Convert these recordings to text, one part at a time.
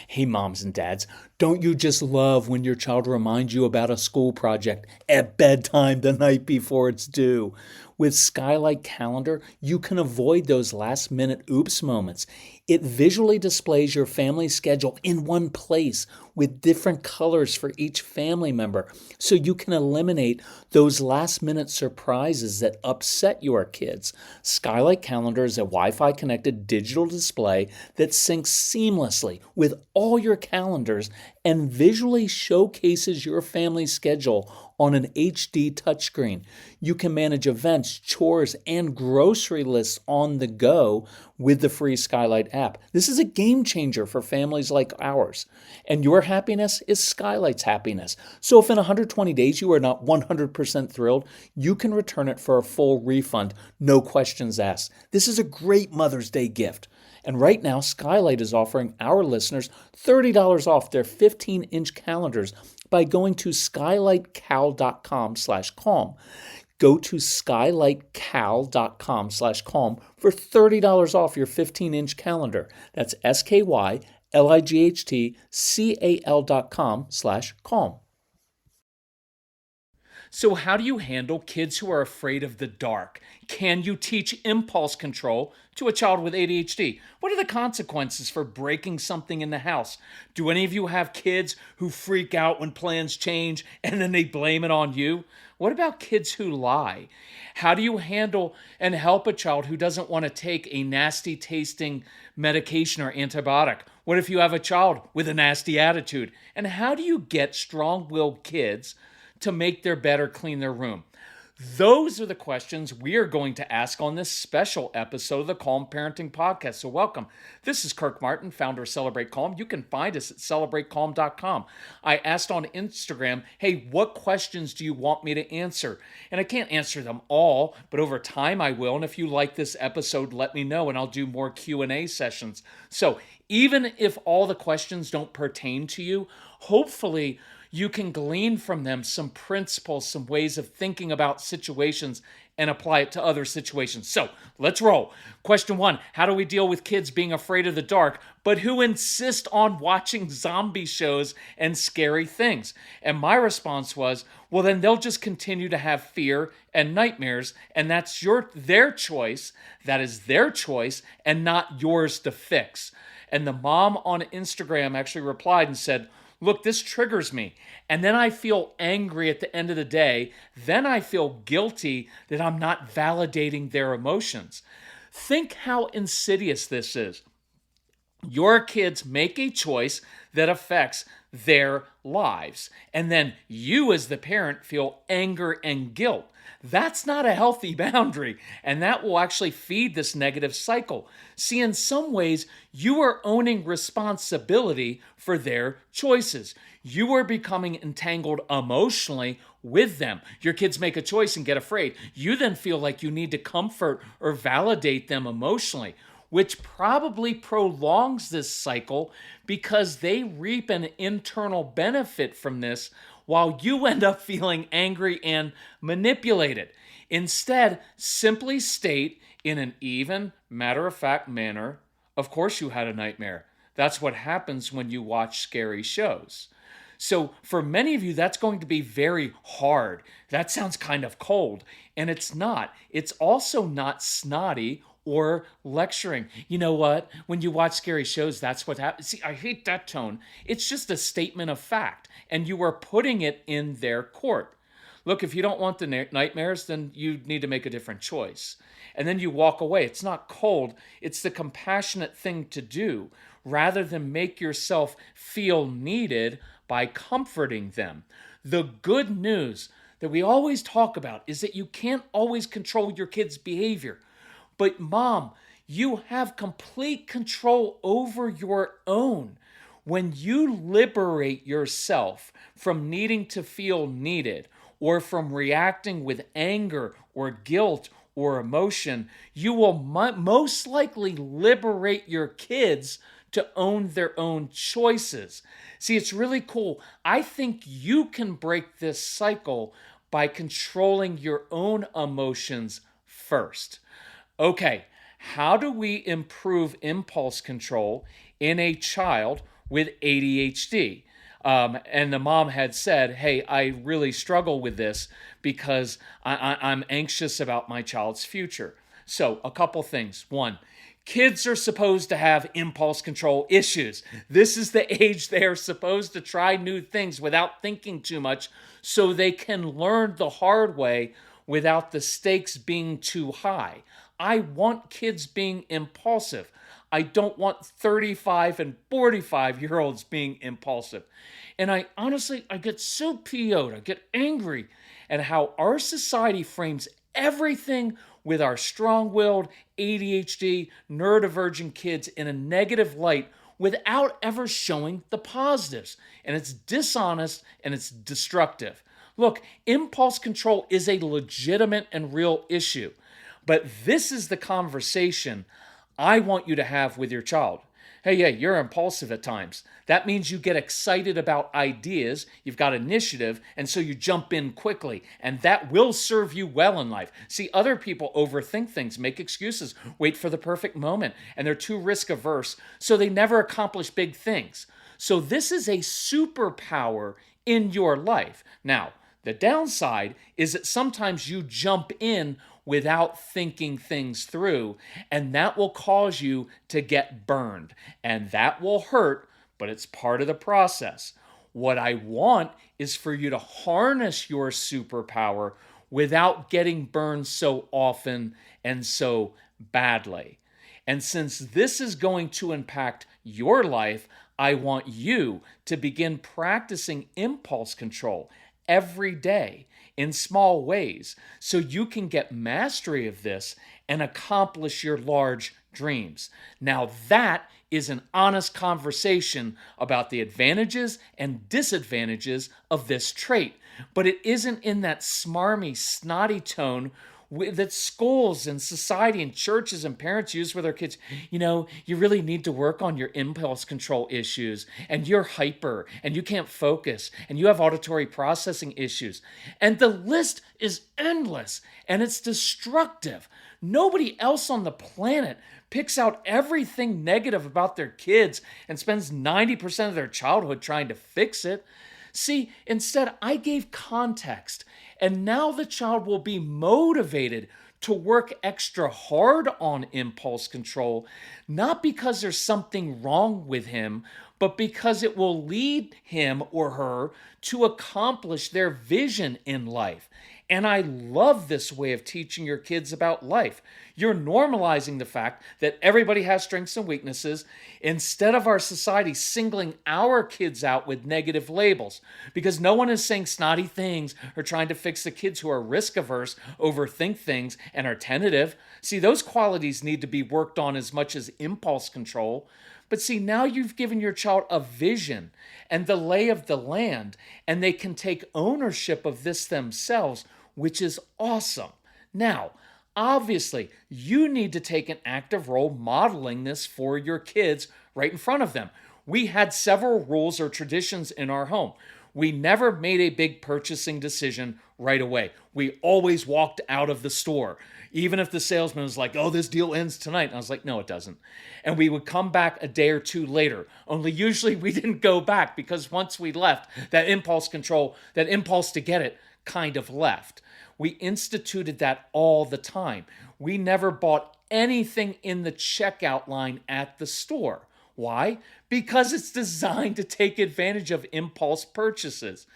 Hey, moms and dads, don't you just love when your child reminds you about a school project at bedtime the night before it's due? With Skylight Calendar, you can avoid those last minute oops moments. It visually displays your family schedule in one place with different colors for each family member, so you can eliminate those last minute surprises that upset your kids. Skylight Calendar is a Wi-Fi connected digital display that syncs seamlessly with all your calendars and visually showcases your family's schedule on an HD touchscreen. You can manage events, chores, and grocery lists on the go with the free Skylight app. This is a game changer for families like ours. And your happiness is Skylight's happiness. So if in 120 days you are not 100% thrilled, you can return it for a full refund, no questions asked. This is a great Mother's Day gift. And right now, Skylight is offering our listeners $30 off their 15-inch calendars by going to skylightcal.com/calm. Go to skylightcal.com/calm for $30 off your 15-inch calendar. That's skylightcal.com/calm. So how do you handle kids who are afraid of the dark? Can you teach impulse control to a child with ADHD? What are the consequences for breaking something in the house? Do any of you have kids who freak out when plans change and then they blame it on you? What about kids who lie? How do you handle and help a child who doesn't want to take a nasty tasting medication or antibiotic? What if you have a child with a nasty attitude? And how do you get strong-willed kids to make their bed or clean their room? Those are the questions we are going to ask on this special episode of the Calm Parenting Podcast. So welcome. This is Kirk Martin, founder of Celebrate Calm. You can find us at celebratecalm.com. I asked on Instagram, hey, what questions do you want me to answer? And I can't answer them all, but over time I will. And if you like this episode, let me know and I'll do more Q&A sessions. So even if all the questions don't pertain to you, hopefully you can glean from them some principles, some ways of thinking about situations and apply it to other situations. So let's roll. Question 1, how do we deal with kids being afraid of the dark, but who insist on watching zombie shows and scary things? And my response was, well, then they'll just continue to have fear and nightmares, and that's their choice. That is their choice and not yours to fix. And the mom on Instagram actually replied and said, look, this triggers me. And then I feel angry at the end of the day. Then I feel guilty that I'm not validating their emotions. Think how insidious this is. Your kids make a choice that affects their lives. And then you as the parent feel anger and guilt. That's not a healthy boundary, and that will actually feed this negative cycle. See, in some ways, you are owning responsibility for their choices. You are becoming entangled emotionally with them. Your kids make a choice and get afraid. You then feel like you need to comfort or validate them emotionally, which probably prolongs this cycle because they reap an internal benefit from this while you end up feeling angry and manipulated. Instead, simply state in an even, matter-of-fact manner, of course you had a nightmare. That's what happens when you watch scary shows. So for many of you, that's going to be very hard. That sounds kind of cold, and it's not. It's also not snotty or lecturing. You know what? When you watch scary shows, that's what happens. See, I hate that tone. It's just a statement of fact, and you are putting it in their court. Look, if you don't want the nightmares, then you need to make a different choice. And then you walk away. It's not cold. It's the compassionate thing to do, rather than make yourself feel needed by comforting them. The good news that we always talk about is that you can't always control your kids' behavior. But mom, you have complete control over your own. When you liberate yourself from needing to feel needed or from reacting with anger or guilt or emotion, you will most likely liberate your kids to own their own choices. See, it's really cool. I think you can break this cycle by controlling your own emotions first. Okay, how do we improve impulse control in a child with ADHD. And the mom had said, hey, I really struggle with this because I'm anxious about my child's future. So a couple things. One, kids are supposed to have impulse control issues. This is the age they are supposed to try new things without thinking too much so they can learn the hard way without the stakes being too high. I want kids being impulsive. I don't want 35 and 45-year-olds being impulsive. And I get so PO'd, I get angry at how our society frames everything with our strong-willed, ADHD, neurodivergent kids in a negative light without ever showing the positives. And it's dishonest and it's destructive. Look, impulse control is a legitimate and real issue. But this is the conversation I want you to have with your child. Hey, yeah, you're impulsive at times. That means you get excited about ideas, you've got initiative, and so you jump in quickly. And that will serve you well in life. See, other people overthink things, make excuses, wait for the perfect moment, and they're too risk averse, so they never accomplish big things. So this is a superpower in your life. Now, the downside is that sometimes you jump in without thinking things through, and that will cause you to get burned. And that will hurt, but it's part of the process. What I want is for you to harness your superpower without getting burned so often and so badly. And since this is going to impact your life, I want you to begin practicing impulse control every day in small ways so you can get mastery of this and accomplish your large dreams. Now that is an honest conversation about the advantages and disadvantages of this trait, but it isn't in that smarmy, snotty tone that schools and society and churches and parents use with their kids. You know, you really need to work on your impulse control issues, and you're hyper, and you can't focus, and you have auditory processing issues. And the list is endless, and it's destructive. Nobody else on the planet picks out everything negative about their kids and spends 90% of their childhood trying to fix it. See, instead, I gave context, and now the child will be motivated to work extra hard on impulse control, not because there's something wrong with him, but because it will lead him or her to accomplish their vision in life. And I love this way of teaching your kids about life. You're normalizing the fact that everybody has strengths and weaknesses instead of our society singling our kids out with negative labels. Because no one is saying snotty things or trying to fix the kids who are risk averse, overthink things, and are tentative. See, those qualities need to be worked on as much as impulse control. But see, now you've given your child a vision and the lay of the land, and they can take ownership of this themselves, which is awesome. Now, obviously, you need to take an active role modeling this for your kids right in front of them. We had several rules or traditions in our home. We never made a big purchasing decision right away. We always walked out of the store. Even if the salesman was like, oh, this deal ends tonight. And I was like, no, it doesn't. And we would come back a day or two later. Only usually we didn't go back because once we left, that impulse control, that impulse to get it kind of left. We instituted that all the time. We never bought anything in the checkout line at the store. Why? Because it's designed to take advantage of impulse purchases.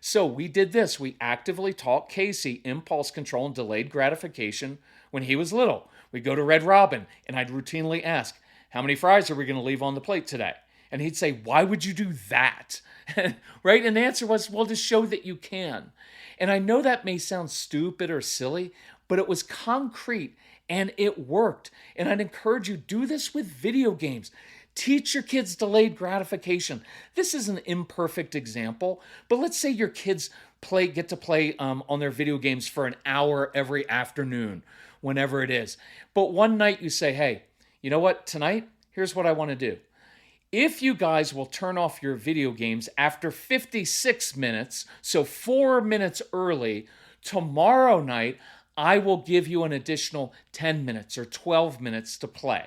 So we did this. We actively taught Casey impulse control and delayed gratification when he was little. We'd go to Red Robin, and I'd routinely ask, how many fries are we going to leave on the plate today? And he'd say, why would you do that? Right? And the answer was, well, to show that you can. And I know that may sound stupid or silly, but it was concrete, and it worked. And I'd encourage you, do this with video games. Teach your kids delayed gratification. This is an imperfect example, but let's say your kids get to play on their video games for an hour every afternoon, whenever it is. But one night you say, hey, you know what? Tonight, here's what I want to do. If you guys will turn off your video games after 56 minutes, so 4 minutes early, tomorrow night, I will give you an additional 10 minutes or 12 minutes to play.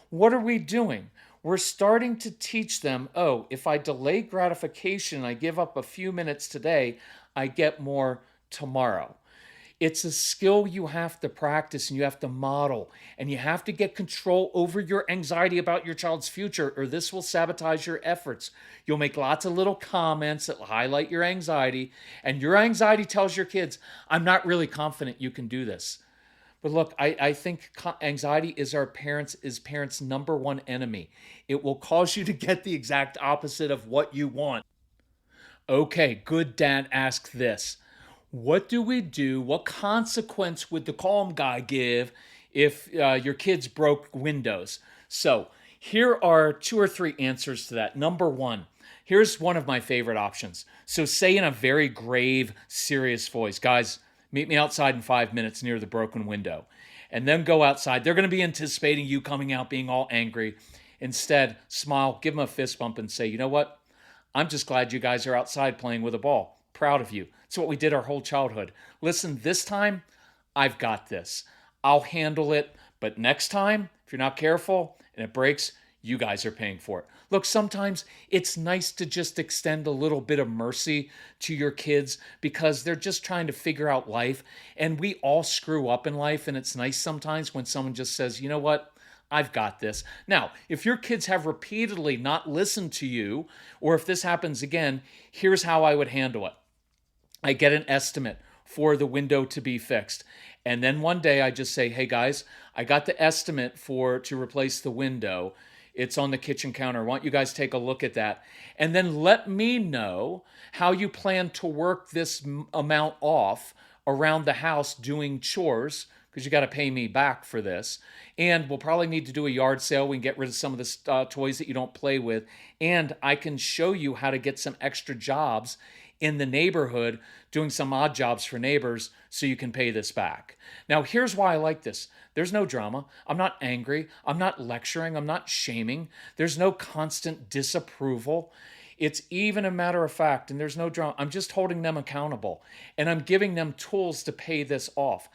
What are we doing? We're starting to teach them, oh, if I delay gratification, I give up a few minutes today, I get more tomorrow. It's a skill you have to practice and you have to model, and you have to get control over your anxiety about your child's future, or this will sabotage your efforts. You'll make lots of little comments that highlight your anxiety, and your anxiety tells your kids, I'm not really confident you can do this. But look, I think anxiety is parents' number one enemy. It will cause you to get the exact opposite of what you want. Okay, good dad asked this. What do we do? What consequence would the calm guy give if your kids broke windows? So here are two or three answers to that. Number one, here's one of my favorite options. So say in a very grave, serious voice, guys, meet me outside in 5 minutes near the broken window. And then go outside. They're going to be anticipating you coming out being all angry. Instead, smile, give them a fist bump and say, you know what? I'm just glad you guys are outside playing with a ball. Proud of you. It's what we did our whole childhood. Listen, this time, I've got this. I'll handle it. But next time, if you're not careful and it breaks, you guys are paying for it. Look, sometimes it's nice to just extend a little bit of mercy to your kids because they're just trying to figure out life. And we all screw up in life. And it's nice sometimes when someone just says, you know what? I've got this. Now, if your kids have repeatedly not listened to you, or if this happens again, here's how I would handle it. I get an estimate for the window to be fixed. And then one day I just say, hey guys, I got the estimate to replace the window. It's on the kitchen counter. Why don't you guys take a look at that? And then let me know how you plan to work this amount off around the house doing chores, because you got to pay me back for this. And we'll probably need to do a yard sale. We can get rid of some of the toys that you don't play with. And I can show you how to get some extra jobs in the neighborhood, doing some odd jobs for neighbors so you can pay this back. Now, here's why I like this. There's no drama. I'm not angry. I'm not lecturing. I'm not shaming. There's no constant disapproval. It's even a matter of fact, and there's no drama. I'm just holding them accountable, and I'm giving them tools to pay this off.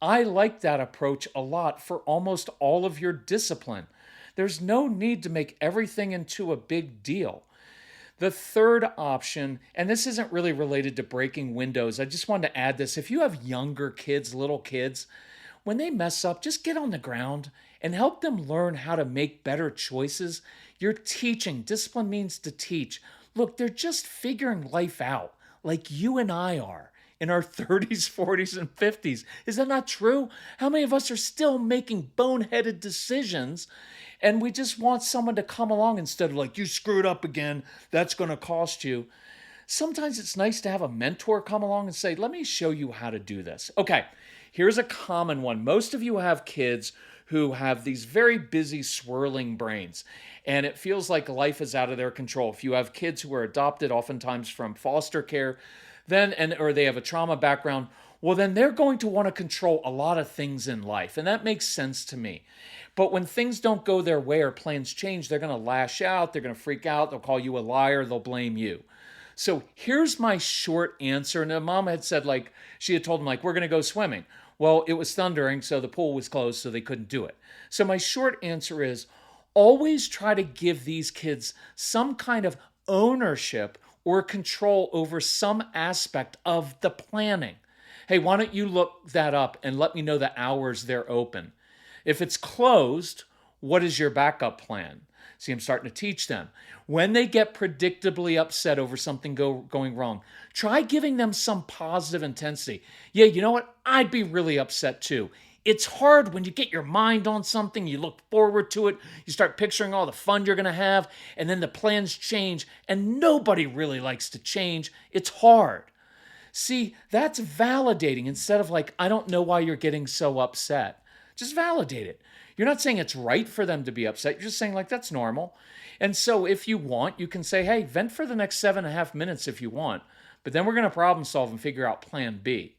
I like that approach a lot for almost all of your discipline. There's no need to make everything into a big deal. The third option, and this isn't really related to breaking windows, I just wanted to add this. If you have younger kids, little kids, when they mess up, just get on the ground and help them learn how to make better choices. You're teaching. Discipline means to teach. Look, they're just figuring life out like you and I are in our 30s, 40s, and 50s. Is that not true? How many of us are still making boneheaded decisions and we just want someone to come along instead of like, you screwed up again, that's going to cost you? Sometimes it's nice to have a mentor come along and say, let me show you how to do this. Okay, here's a common one. Most of you have kids who have these very busy, swirling brains, and it feels like life is out of their control. If you have kids who are adopted, oftentimes from foster care, or they have a trauma background, well, then they're going to want to control a lot of things in life, and that makes sense to me. But when things don't go their way or plans change, they're going to lash out, they're going to freak out, they'll call you a liar, they'll blame you. So here's my short answer. And the mom had said, like, she had told them, like, we're going to go swimming. Well, it was thundering, so the pool was closed, so they couldn't do it. So my short answer is always try to give these kids some kind of ownership or control over some aspect of the planning. Hey, why don't you look that up and let me know the hours they're open? If it's closed, what is your backup plan? See, I'm starting to teach them. When they get predictably upset over something going wrong, try giving them some positive intensity. Yeah, you know what? I'd be really upset too. It's hard when you get your mind on something, you look forward to it, you start picturing all the fun you're going to have, and then the plans change, and nobody really likes to change. It's hard. See, that's validating instead of like, I don't know why you're getting so upset. Just validate it. You're not saying it's right for them to be upset. You're just saying, like, that's normal. And so if you want, you can say, hey, vent for the next 7.5 minutes if you want, but then we're going to problem solve and figure out plan B.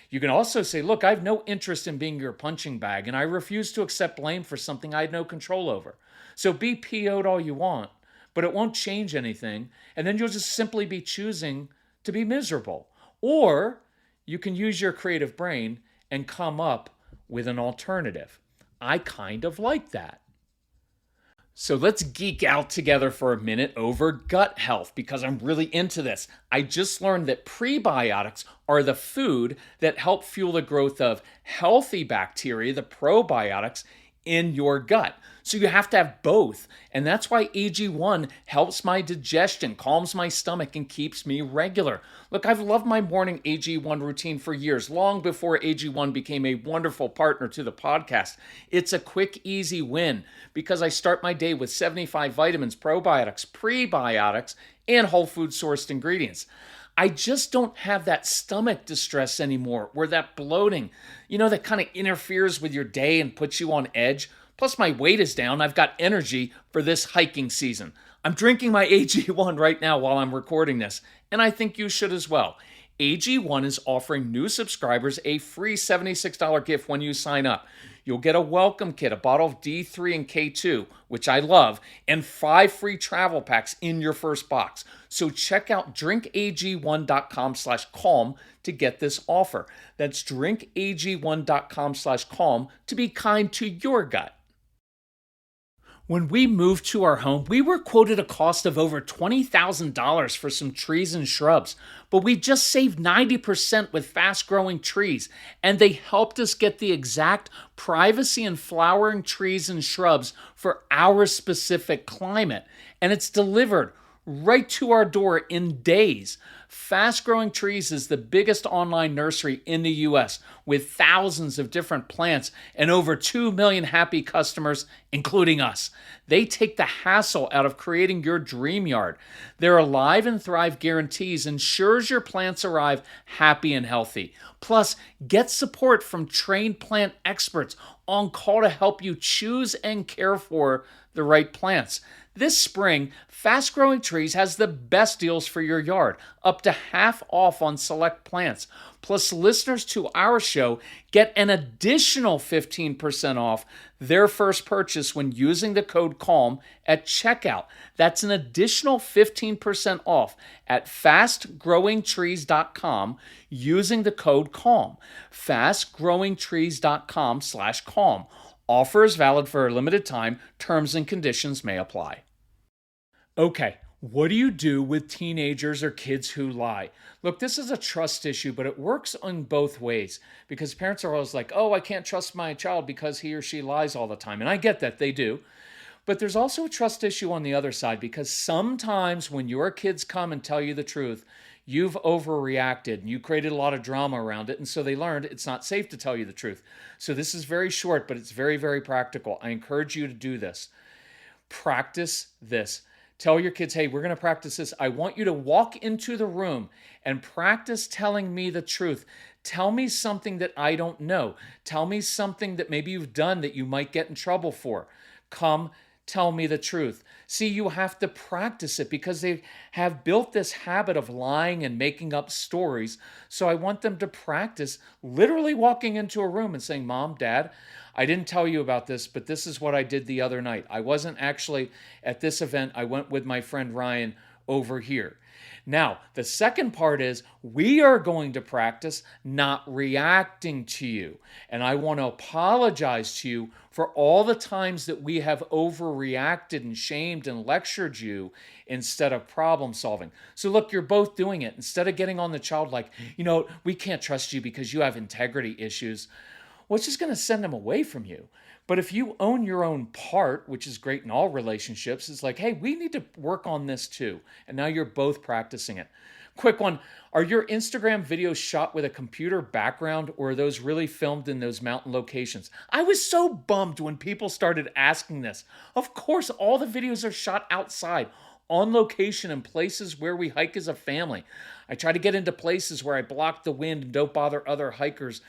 You can also say, look, I have no interest in being your punching bag, and I refuse to accept blame for something I had no control over. So be PO'd all you want, but it won't change anything, and then you'll just simply be choosing to be miserable. Or you can use your creative brain and come up with an alternative. I kind of like that. So let's geek out together for a minute over gut health because I'm really into this. I just learned that prebiotics are the food that help fuel the growth of healthy bacteria, the probiotics, in your gut. So you have to have both. And that's why AG1 helps my digestion, calms my stomach, and keeps me regular. Look, I've loved my morning AG1 routine for years, long before AG1 became a wonderful partner to the podcast. It's a quick, easy win because I start my day with 75 vitamins, probiotics, prebiotics, and whole food sourced ingredients. I just don't have that stomach distress anymore, where that bloating, that kind of interferes with your day and puts you on edge. Plus, my weight is down. I've got energy for this hiking season. I'm drinking my AG1 right now while I'm recording this, and I think you should as well. AG1 is offering new subscribers a free $76 gift when you sign up. You'll get a welcome kit, a bottle of D3 and K2, which I love, and 5 free travel packs in your first box. So check out drinkag1.com/calm to get this offer. That's drinkag1.com/calm to be kind to your gut. When we moved to our home, we were quoted a cost of over $20,000 for some trees and shrubs, but we just saved 90% with fast-growing trees, and they helped us get the exact privacy and flowering trees and shrubs for our specific climate, and it's delivered right to our door in days. Fast Growing Trees is the biggest online nursery in the US with thousands of different plants and over 2 million happy customers, including us. They take the hassle out of creating your dream yard. Their Alive and Thrive guarantees ensures your plants arrive happy and healthy. Plus, get support from trained plant experts on call to help you choose and care for the right plants. This spring, Fast Growing Trees has the best deals for your yard, up to half off on select plants. Plus, listeners to our show get an additional 15% off their first purchase when using the code CALM at checkout. That's an additional 15% off at fastgrowingtrees.com using the code CALM. fastgrowingtrees.com/calm. Offer is valid for a limited time. Terms and conditions may apply. Okay, what do you do with teenagers or kids who lie? Look, this is a trust issue, but it works in both ways because parents are always like, oh, I can't trust my child because he or she lies all the time. And I get that, they do. But there's also a trust issue on the other side because sometimes when your kids come and tell you the truth, you've overreacted and you created a lot of drama around it. And so they learned it's not safe to tell you the truth. So this is very short, but it's very, very practical. I encourage you to do this. Practice this. Tell your kids, hey, we're going to practice this. I want you to walk into the room and practice telling me the truth. Tell me something that I don't know. Tell me something that maybe you've done that you might get in trouble for. Come tell me the truth. See, you have to practice it because they have built this habit of lying and making up stories. So I want them to practice literally walking into a room and saying, Mom, Dad, I didn't tell you about this, but this is what I did the other night. I wasn't actually at this event. I went with my friend Ryan over here. Now, the second part is we are going to practice not reacting to you. And I want to apologize to you for all the times that we have overreacted and shamed and lectured you instead of problem solving. So look, you're both doing it. Instead of getting on the child like, we can't trust you because you have integrity issues, well, it's just going to send them away from you. But if you own your own part, which is great in all relationships, it's like, hey, we need to work on this too. And now you're both practicing it. Quick one. Are your Instagram videos shot with a computer background or are those really filmed in those mountain locations? I was so bummed when people started asking this. Of course, all the videos are shot outside, on location in places where we hike as a family. I try to get into places where I block the wind and don't bother other hikers.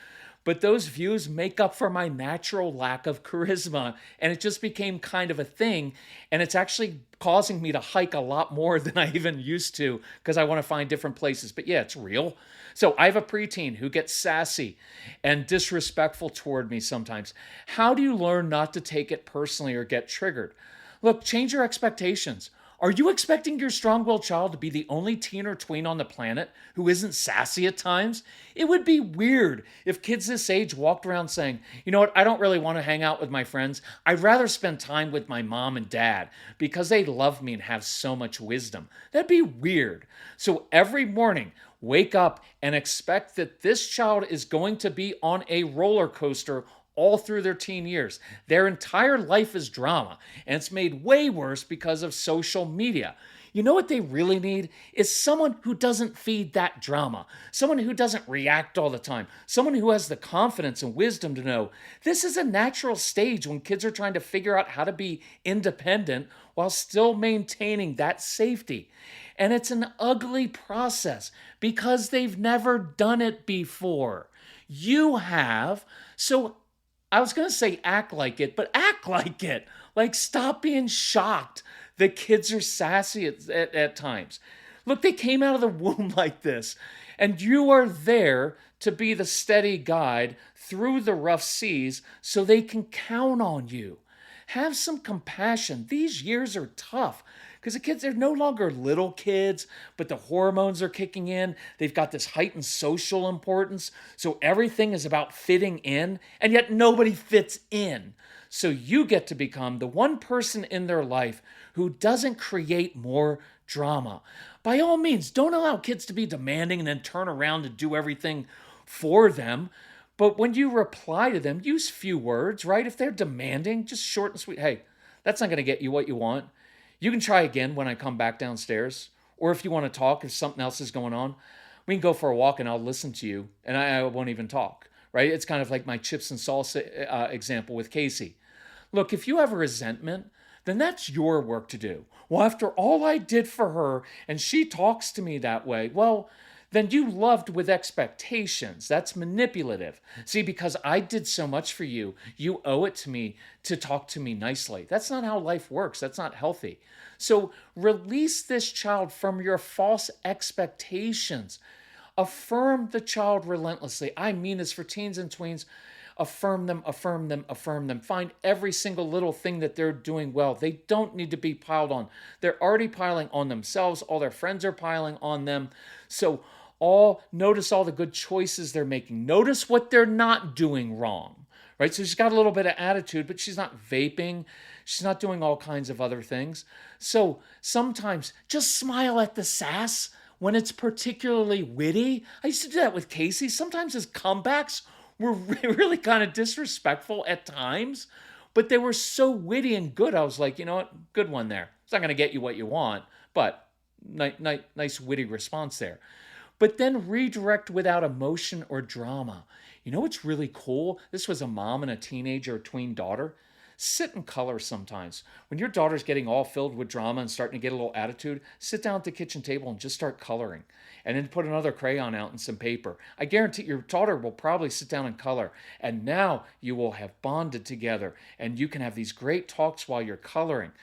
But those views make up for my natural lack of charisma. And it just became kind of a thing. And it's actually causing me to hike a lot more than I even used to because I want to find different places. But yeah, it's real. So I have a preteen who gets sassy and disrespectful toward me sometimes. How do you learn not to take it personally or get triggered? Look, change your expectations. Are you expecting your strong-willed child to be the only teen or tween on the planet who isn't sassy at times? It would be weird if kids this age walked around saying, you know what, I don't really want to hang out with my friends. I'd rather spend time with my mom and dad because they love me and have so much wisdom. That'd be weird. So every morning, wake up and expect that this child is going to be on a roller coaster all through their teen years. Their entire life is drama, and it's made way worse because of social media. You know what they really need is someone who doesn't feed that drama, someone who doesn't react all the time, someone who has the confidence and wisdom to know this is a natural stage when kids are trying to figure out how to be independent while still maintaining that safety. And it's an ugly process because they've never done it before. You have. So I was going to say act like it, but act like it. Like, stop being shocked that kids are sassy at times. Look, they came out of the womb like this, and you are there to be the steady guide through the rough seas so they can count on you. Have some compassion. These years are tough because the kids, they're no longer little kids, but the hormones are kicking in. They've got this heightened social importance. So everything is about fitting in, and yet nobody fits in. So you get to become the one person in their life who doesn't create more drama. By all means, don't allow kids to be demanding and then turn around and do everything for them. But when you reply to them, use few words, right? If they're demanding, just short and sweet. Hey, that's not going to get you what you want. You can try again when I come back downstairs. Or if you want to talk, if something else is going on, we can go for a walk and I'll listen to you and I won't even talk, right? It's kind of like my chips and salsa example with Casey. Look, if you have a resentment, then that's your work to do. Well, after all I did for her and she talks to me that way, well, then you loved with expectations. That's manipulative. See, because I did so much for you, you owe it to me to talk to me nicely. That's not how life works. That's not healthy. So release this child from your false expectations. Affirm the child relentlessly. I mean this for teens and tweens. Affirm them, affirm them, affirm them. Find every single little thing that they're doing well. They don't need to be piled on. They're already piling on themselves. All their friends are piling on them. So notice all the good choices they're making. Notice what they're not doing wrong, right? So she's got a little bit of attitude, but she's not vaping. She's not doing all kinds of other things. So sometimes just smile at the sass when it's particularly witty. I used to do that with Casey. Sometimes his comebacks were really kind of disrespectful at times, but they were so witty and good. I was like, you know what? Good one there. It's not going to get you what you want, but nice witty response there. But then redirect without emotion or drama. You know what's really cool? This was a mom and a teenager or tween daughter. Sit and color sometimes. When your daughter's getting all filled with drama and starting to get a little attitude, sit down at the kitchen table and just start coloring. And then put another crayon out and some paper. I guarantee your daughter will probably sit down and color. And now you will have bonded together and you can have these great talks while you're coloring.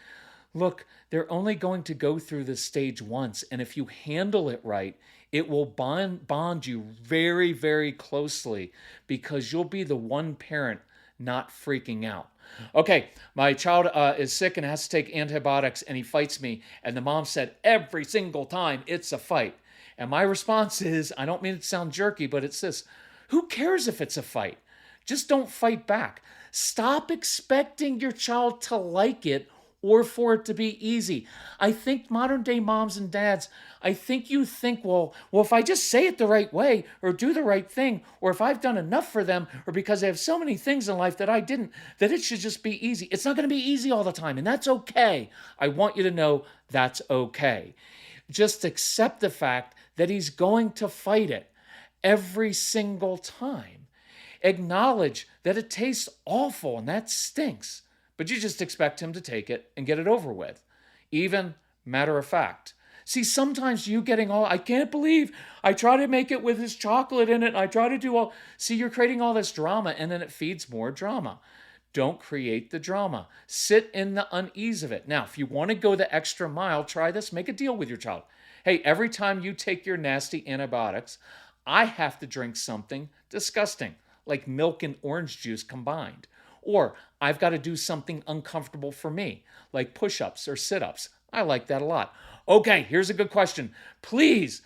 Look, they're only going to go through this stage once. And if you handle it right, it will bond you very, very closely because you'll be the one parent not freaking out. Okay, my child is sick and has to take antibiotics and he fights me. And the mom said every single time it's a fight. And my response is, I don't mean it to sound jerky, but it's this. Who cares if it's a fight? Just don't fight back. Stop expecting your child to like it or for it to be easy. I think modern day moms and dads, I think you think, well, if I just say it the right way or do the right thing, or if I've done enough for them, or because they have so many things in life that I didn't, that it should just be easy. It's not going to be easy all the time, and that's okay. I want you to know that's okay. Just accept the fact that he's going to fight it every single time. Acknowledge that it tastes awful and that stinks. But you just expect him to take it and get it over with. Even matter of fact. See, sometimes you getting all, I can't believe I try to make it with his chocolate in it. I try to do all, see, you're creating all this drama and then it feeds more drama. Don't create the drama. Sit in the unease of it. Now, if you want to go the extra mile, try this. Make a deal with your child. Hey, every time you take your nasty antibiotics, I have to drink something disgusting, like milk and orange juice combined. Or I've got to do something uncomfortable for me, like push-ups or sit-ups. I like that a lot. Okay, here's a good question. Please,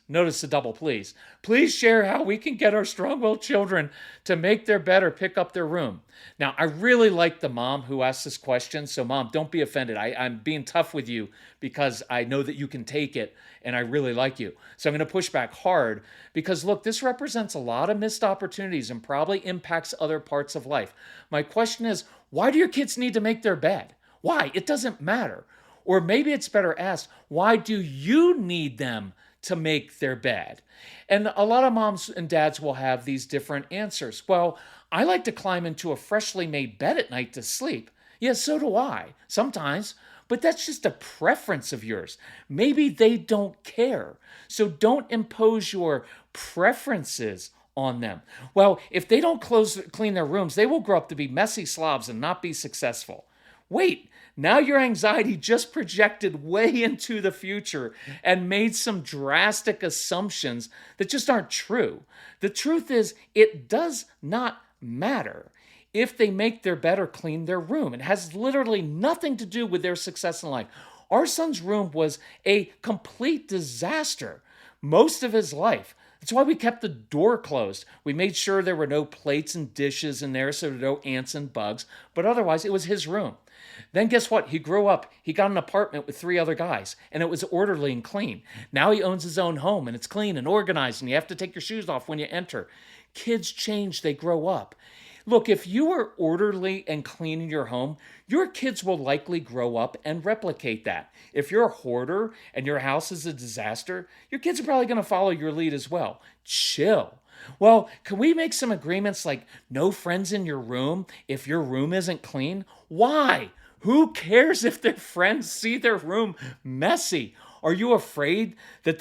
notice the double please. Please share how we can get our strong-willed children to make their bed or pick up their room. Now, I really like the mom who asked this question. So, mom, don't be offended. I'm being tough with you because I know that you can take it and I really like you. So I'm going to push back hard because, look, this represents a lot of missed opportunities and probably impacts other parts of life. My question is, why do your kids need to make their bed? Why? It doesn't matter. Or maybe it's better asked, why do you need them to make their bed? And a lot of moms and dads will have these different answers. Well, I like to climb into a freshly made bed at night to sleep. Yeah, so do I, sometimes. But that's just a preference of yours. Maybe they don't care. So don't impose your preferences on them. Well, if they don't clean their rooms, they will grow up to be messy slobs and not be successful. Wait, now your anxiety just projected way into the future and made some drastic assumptions that just aren't true. The truth is, it does not matter if they make their bed or clean their room. It has literally nothing to do with their success in life. Our son's room was a complete disaster most of his life. That's why we kept the door closed. We made sure there were no plates and dishes in there so there were no ants and bugs, but otherwise it was his room. Then guess what? He grew up. He got an apartment with 3 other guys, and it was orderly and clean. Now he owns his own home, and it's clean and organized, and you have to take your shoes off when you enter. Kids change. They grow up. Look, if you are orderly and clean in your home, your kids will likely grow up and replicate that. If you're a hoarder and your house is a disaster, your kids are probably going to follow your lead as well. Chill. Well, can we make some agreements like no friends in your room if your room isn't clean? Why? Who cares if their friends see their room messy? Are you afraid that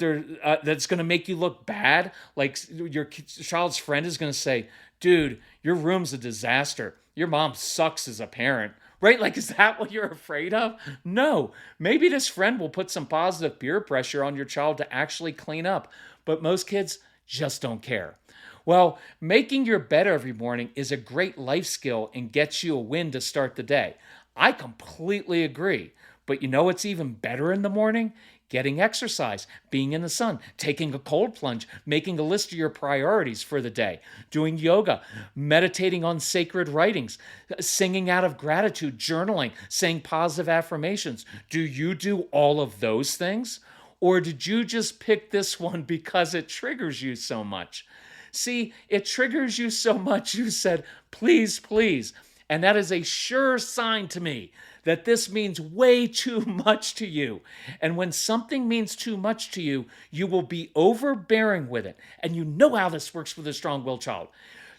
that's going to make you look bad? Like your child's friend is going to say, dude, your room's a disaster. Your mom sucks as a parent. Right? Like, is that what you're afraid of? No. Maybe this friend will put some positive peer pressure on your child to actually clean up. But most kids just don't care. Well, making your bed every morning is a great life skill and gets you a win to start the day. I completely agree. But you know what's even better in the morning? Getting exercise, being in the sun, taking a cold plunge, making a list of your priorities for the day, doing yoga, meditating on sacred writings, singing out of gratitude, journaling, saying positive affirmations. Do you do all of those things? Or did you just pick this one because it triggers you so much? See, it triggers you so much you said, please, please. And that is a sure sign to me that this means way too much to you. And when something means too much to you, you will be overbearing with it. And you know how this works with a strong-willed child.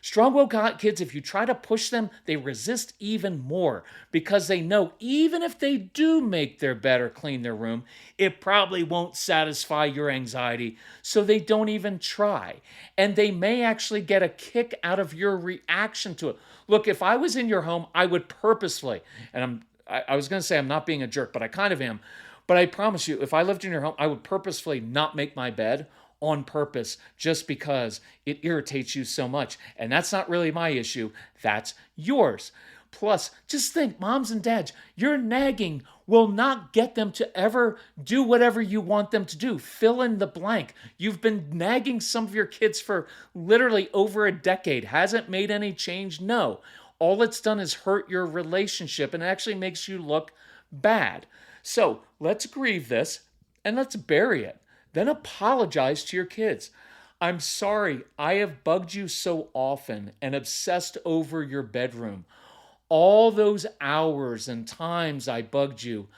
Strong-willed kids, if you try to push them, they resist even more because they know even if they do make their bed or clean their room, it probably won't satisfy your anxiety, so they don't even try. And they may actually get a kick out of your reaction to it. Look, if I was in your home, I would purposefully, and I was going to say I'm not being a jerk, but I kind of am. But I promise you, if I lived in your home, I would purposefully not make my bed on purpose just because it irritates you so much. And that's not really my issue. That's yours. Plus, just think, moms and dads, your nagging will not get them to ever do whatever you want them to do. Fill in the blank. You've been nagging some of your kids for literally over a decade. Hasn't made any change? No. All it's done is hurt your relationship and actually makes you look bad. So let's grieve this and let's bury it. Then apologize to your kids. I'm sorry, I have bugged you so often and obsessed over your bedroom. All those hours and times I bugged you,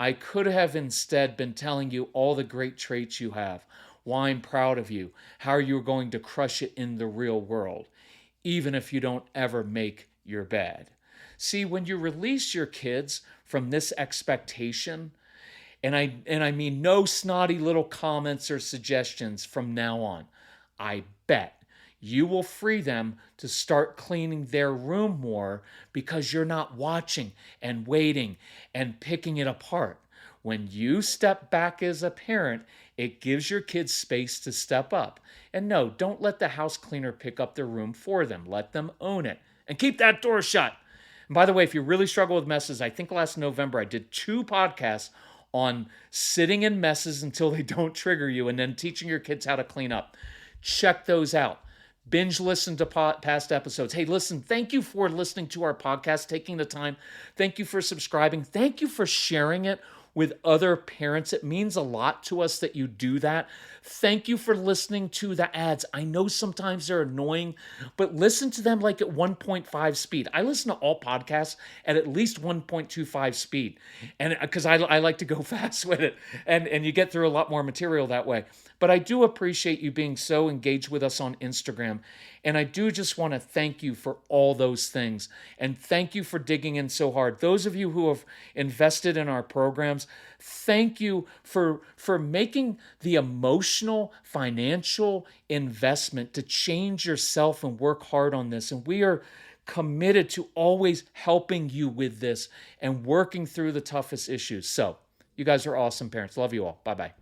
I could have instead been telling you all the great traits you have, why I'm proud of you, how you're going to crush it in the real world, even if you don't ever make your bed. See, when you release your kids from this expectation, and I mean no snotty little comments or suggestions from now on, I bet you will free them to start cleaning their room more because you're not watching and waiting and picking it apart. When you step back as a parent, it gives your kids space to step up. And no, don't let the house cleaner pick up their room for them. Let them own it. And keep that door shut. And by the way, if you really struggle with messes, I think last November I did 2 podcasts on sitting in messes until they don't trigger you and then teaching your kids how to clean up. Check those out. Binge listen to past episodes. Hey, listen, thank you for listening to our podcast, taking the time. Thank you for subscribing. Thank you for sharing it with other parents. It means a lot to us that you do that. Thank you for listening to the ads. I know sometimes they're annoying, but listen to them like at 1.5 speed. I listen to all podcasts at least 1.25 speed, and because I like to go fast with it, and you get through a lot more material that way. But I do appreciate you being so engaged with us on Instagram. And I do just want to thank you for all those things. And thank you for digging in so hard. Those of you who have invested in our programs, thank you for making the emotional, financial investment to change yourself and work hard on this. And we are committed to always helping you with this and working through the toughest issues. So, you guys are awesome parents. Love you all. Bye-bye.